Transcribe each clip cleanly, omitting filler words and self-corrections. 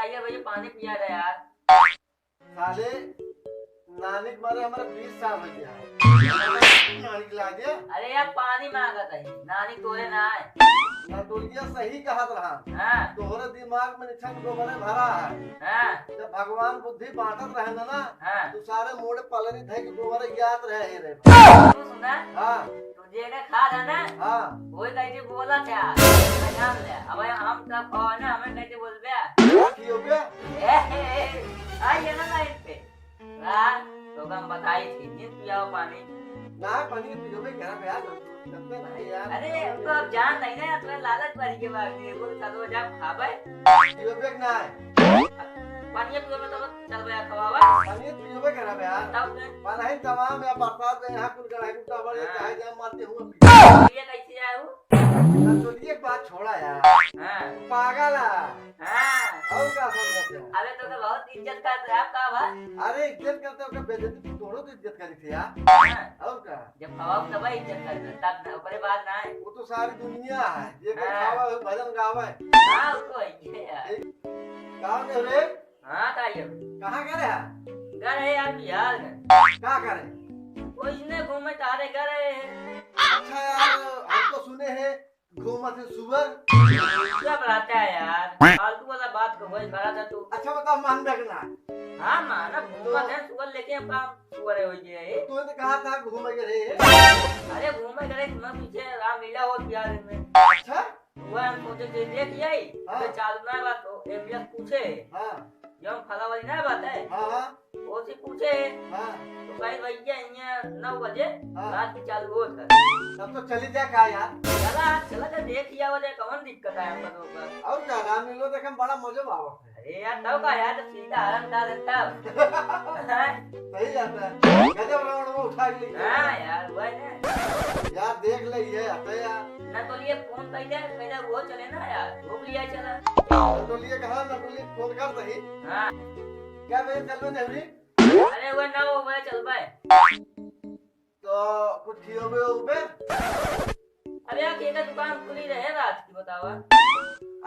बताइए भैया, पानी पिया रहे यार। साले नानी के मारे हमारे 20 साल हो गया। नानी के ला दिया। अरे यार पानी मांगा था, नानी तोरे ना आए। नटोलिया सही कहा रहा। हाँ तोहरे दिमाग में निछन गोबरे भरा है। हाँ जब भगवान बुद्धि बांटत रहे ना हाँ। तू सारे मोड़े पलरी थे कि गोबरे याद रहे रे। तू सुना, हाँ तुझे का खा था ना, हाँ वही कैसे बोला था जान ले। अब हम सब खाओ ना, हमें कैसे बोल दिया की हो गया। आइए ना लाइन पे। हाँ तो हम बताई थी, नींद पियाओ पानी। ना पानी पीने में क्या प्यार करते नहीं यार। अरे तो अब जान नहीं ना, तुम्हें लालच पड़ी के बाद में बोल चलो जा खाबे। पीने में ना पानी पियो में तो चल भैया खवावा। पानी पीने में क्या प्यार। तब पानी तमाम या बरसात में यहाँ कुल गढ़ाई कुल टावर ये चाहे जहाँ मारते हुए ये कैसे आया हूँ। तो ये बात छोड़ा यार। हाँ पागल है। हाँ। और क्या समझते हैं। अरे तो बहुत इज्जत करते हैं आपका भाई। अरे इज्जत करते हो बेइज्जती तोड़ो तो इज्जत करी थी यार। हाँ। और क्या जब खवाओ तब इज्जत करते, तब ना ऊपर बात ना है। वो तो सारी दुनिया है ये कोई हाँ। खावा भजन गावे। हाँ उसको ये यार। कहाँ गए रे। हाँ ताइयो कहाँ गए हैं। घर है यार, बिहार में। कहाँ करे। वो इसने घूमे तारे घर है। अच्छा यार हम तो सुने हैं घूमत है सुअर। सब रहता है यार, फालतू वाला बात को वही भरा था तू। अच्छा बताओ मान देखना। हाँ माना घूमत है, सुअर लेके हम काम सुअर हो गए। तूने कहा था घूमे के रे। अरे घूमे गए मैं पीछे रामलीला हो बिहार में। अच्छा वह हम सोचे थे देख यही हाँ। तो चालू ना बात हो एमबीएस पूछे हाँ जब फला वाली ना बात है हाँ हाँ वो से पूछे हाँ तो कहीं भैया यहाँ 9 बजे हाँ। रात की चालू हो था। तब तो चली जा का यार। चला तो देख लिया वजह कौन दिक्कत है हम लोगों का। और क्या राम लीलो देखे बड़ा मजा आवत है। अरे यार तब का यार तो सीधा आराम डाल तब। सही जाता है गजब रावण वो उठा ली। हाँ यार वही ना यार देख ले ये हटे यार। ना तो लिए फोन पहले वो चले ना यार रोक लिया चला। नटोलिए कहा नटोलिए फोन कर रही। हाँ क्या बजे चल में नहीं। अरे वो ना वो वह चल पाए तो कुछ खियोबे उबे। अरे यार केका दुकान खुली रहे रात की बतावा।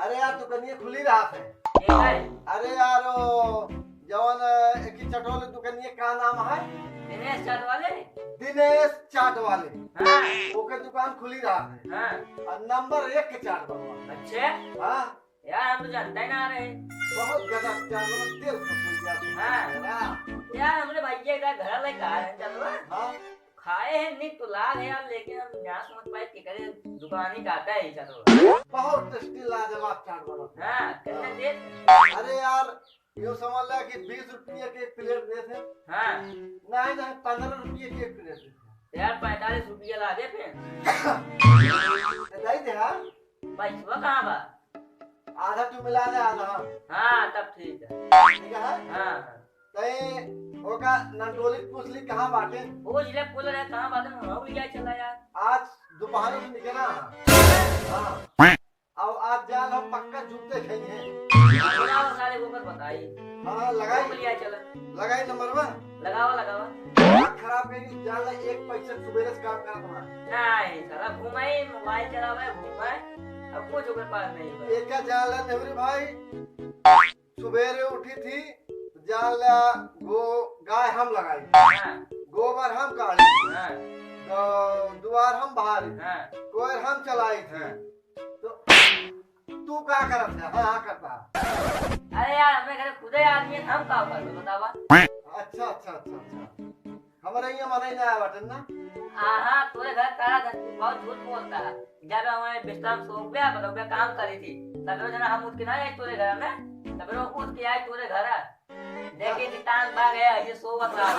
अरे यार दुकानिया खुली रहा है। केका है अरे यार जवन एक ही चटोले दुकानिया का नाम है दिनेश चाट वाले। दिनेश चाट वाले। हाँ ओके दुकान खुली रहा है। हाँ और नंबर 1 के चाट बनवा। अच्छे हाँ यार हम तो जानते ही ना रहे। बहुत गजब चाट मतलब दिल खुश जाती है। हाँ यार हमने भैया का घर लेकर आ रहे हैं चलो हाँ खाए हैं नहीं तो लाग है यार, लेकिन हम यहाँ समझ पाए कि करे दुकान ही जाता है चलो। बहुत टेस्टी लाजवाब चाट बना। हाँ कितने दे। अरे यार यूँ समझ ले कि 20 रुपये की एक प्लेट देते। हाँ नहीं नहीं 15 रुपये की एक प्लेट देते। यार 45 रुपया ला दे फिर। नहीं दे हाँ पैसा कहाँ बा। आधा तू मिला दे आधा हम। हाँ तब ठीक है। ठीक है हाँ कहीं होगा नटोली पूछ ली कहाँ बाटे। वो जिले पुल रहे कहाँ बात में हो लिया चला यार। आज दोपहर में निकला। हाँ अब आज जाल हम पक्का जूते खेलेंगे। लगाओ सारे वो पर बताई। हाँ लगाई हो लिया चला। लगाई नंबर 1 लगाओ लगाओ। दिमाग खराब करेगी जाल एक पैसे सुबह से काम करा तुम्हारा। नहीं साला घुमाई मोबाइल चलावे घुमाए अब कुछ ऊपर पास नहीं हुआ। एक क्या जाल है नेहरू भाई सुबह उठी थी जाल वो गाय हम लगाई। हाँ गोबर हम काढ़ी। हाँ दुआर हम बहारी। हाँ कोयर हम चलाई थे। तो तू क्या करत है। हाँ करता। अरे यार हमें घर खुद ही आदमी है, हम का कर बतावा। अच्छा अच्छा अच्छा अच्छा हमारे यहाँ मना ही ना आया बटन ना। हाँ तोरे घर करा था बहुत झूठ बोलता है। जब हमारे बिस्तर सो गया बता काम करी थी तब जना हम उठ के ना आए तोरे घर में तब उठ के आए तोरे घर देखे नितान भाग गया ये सोवत रहा।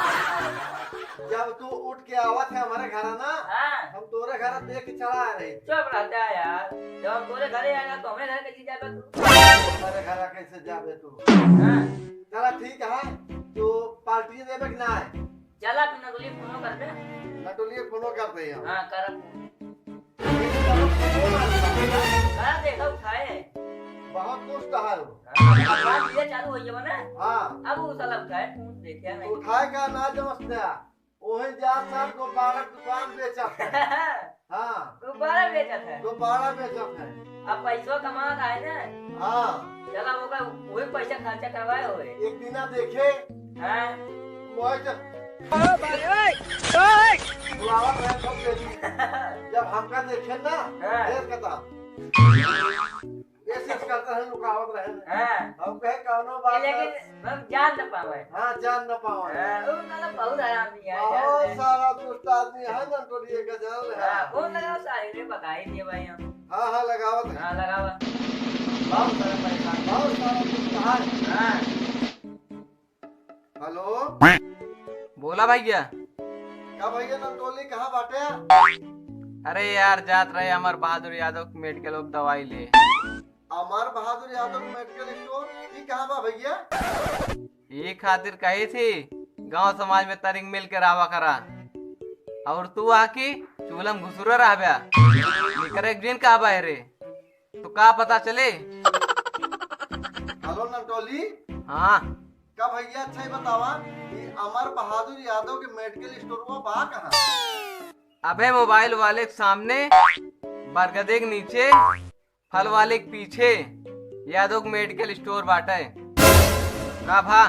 जब तू उठ के आवत है हमारे घर ना हाँ हम तोरे घर देख के चला आ रही। चुप रहता है यार, जब हम तोरे घरे आएगा तो हमें घर कैसे जाएगा तू। हमारे घर कैसे जाबे तू। हाँ चला ठीक है तो पार्टी देवे कि ना है। चला अपना गोली फोन कर दे। नटोलिए फोनो करते हैं। हाँ कर देखा उठाए बहुत दुष्ट है वो। बात ये चालू हो गया ना। हाँ अब वो साला उठाए फोन देखे नहीं। उठाए का ना जमस्ता वही जा सर गोपालक दुकान बेचत है। हाँ दोबारा बेचा था। दोबारा बेचत है। अब पैसों कमाता है ना, हाँ चला वो का वही पैसा खर्चा करवाए हुए एक दिन देखे हैं। बुलावत रहे सब बेटी जब हमका देखे ना हाँ। देर कता ऐसे करता है लुकावत रहे हाँ, हम कहे कौनो बात लेकिन हम जान न पावे। हाँ जान न पावे हाँ, वो ना बहुत आरामी है बहुत जान सारा दुष्ट आदमी है ना तो ये गजल ले। है हाँ, कौन लगाओ सारी ने बता ही दिए भाई हम। हाँ हाँ लगावत है हाँ लगावा बहुत सारा पैसा। बहुत सारा दुष्ट है हाँ हेलो बोला भैया। क्या भैया नंदोली कहाँ बाटे अरे यार जात रहे अमर बहादुर यादव मेडिकल लोग दवाई ले। अमर बहादुर यादव मेडिकल स्टोर ये कहाँ बा भैया ये खातिर कही थी गांव समाज में तरिंग मिल के रावा करा और तू आकी चूलम घुसुरा रहा ब्या निकर एक दिन का बाय रे तो का पता चले। हेलो नंदोली हाँ क्या भैया अच्छा ही बतावा कि अमर बहादुर यादव के मेडिकल स्टोर वो बा कहाँ अबे मोबाइल वाले के सामने बरगदे के नीचे फल वाले के पीछे यादव मेडिकल स्टोर बाटे का भा।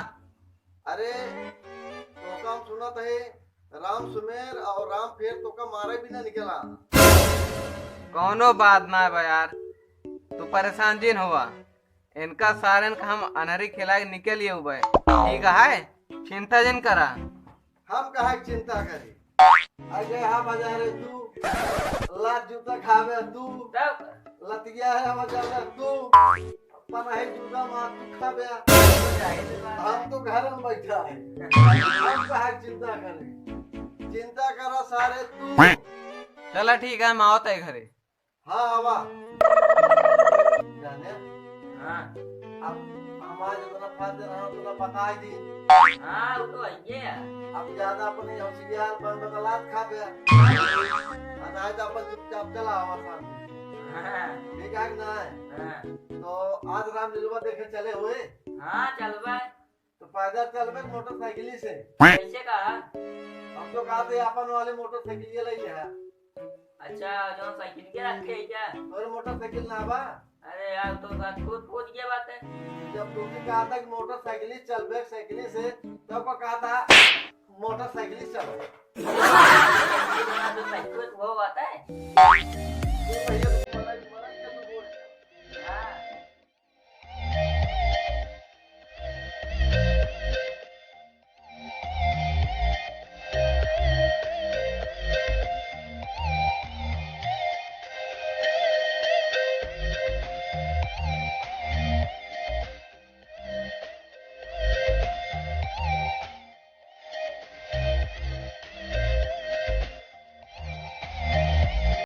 अरे तो काम सुनत है राम सुमेर और राम फेर तो का मारे भी ना निकला कौनो बात ना है यार तू परेशान जिन हुआ इनका सारन का हम अनहरी खिला के निकलिए हुए ठीक है चिंता जिन करा। हम कहा चिंता करी अरे हाँ बाजारे तू लात जूता खावे तू तब लतिया है बाजारे तू पनाही जूता मार तू खावे हम तो घर में बैठा है हम कहा चिंता करे चिंता करा सारे तू चला ठीक है मैं आता है घरे। हाँ हवा जाने हाँ अब हमारे जितना फायदे रहा उतना बता ही दी हाँ वो तो है ये। अब ज्यादा अपने होशियार बन बदलात खा गया अनाज अपन चुपचाप चला हवा सामने हाँ ठीक है कि ना है हाँ तो आज राम लीलवा देखे चले हुए हाँ चल भाई तो पैदल चल में मोटरसाइकिल से कैसे कहा। हम तो कहते अपन वाले मोटरसाइकिल ले लिया अच्छा जो साइकिल के रखे है क्या। और मोटरसाइकिल ना बा अरे यार तो बात खुद पूछ के बात है। जब तुमने कहा था कि मोटरसाइकिल चल बैग साइकिल से तब कहा था मोटरसाइकिल चल तो साइकिल वो बात है।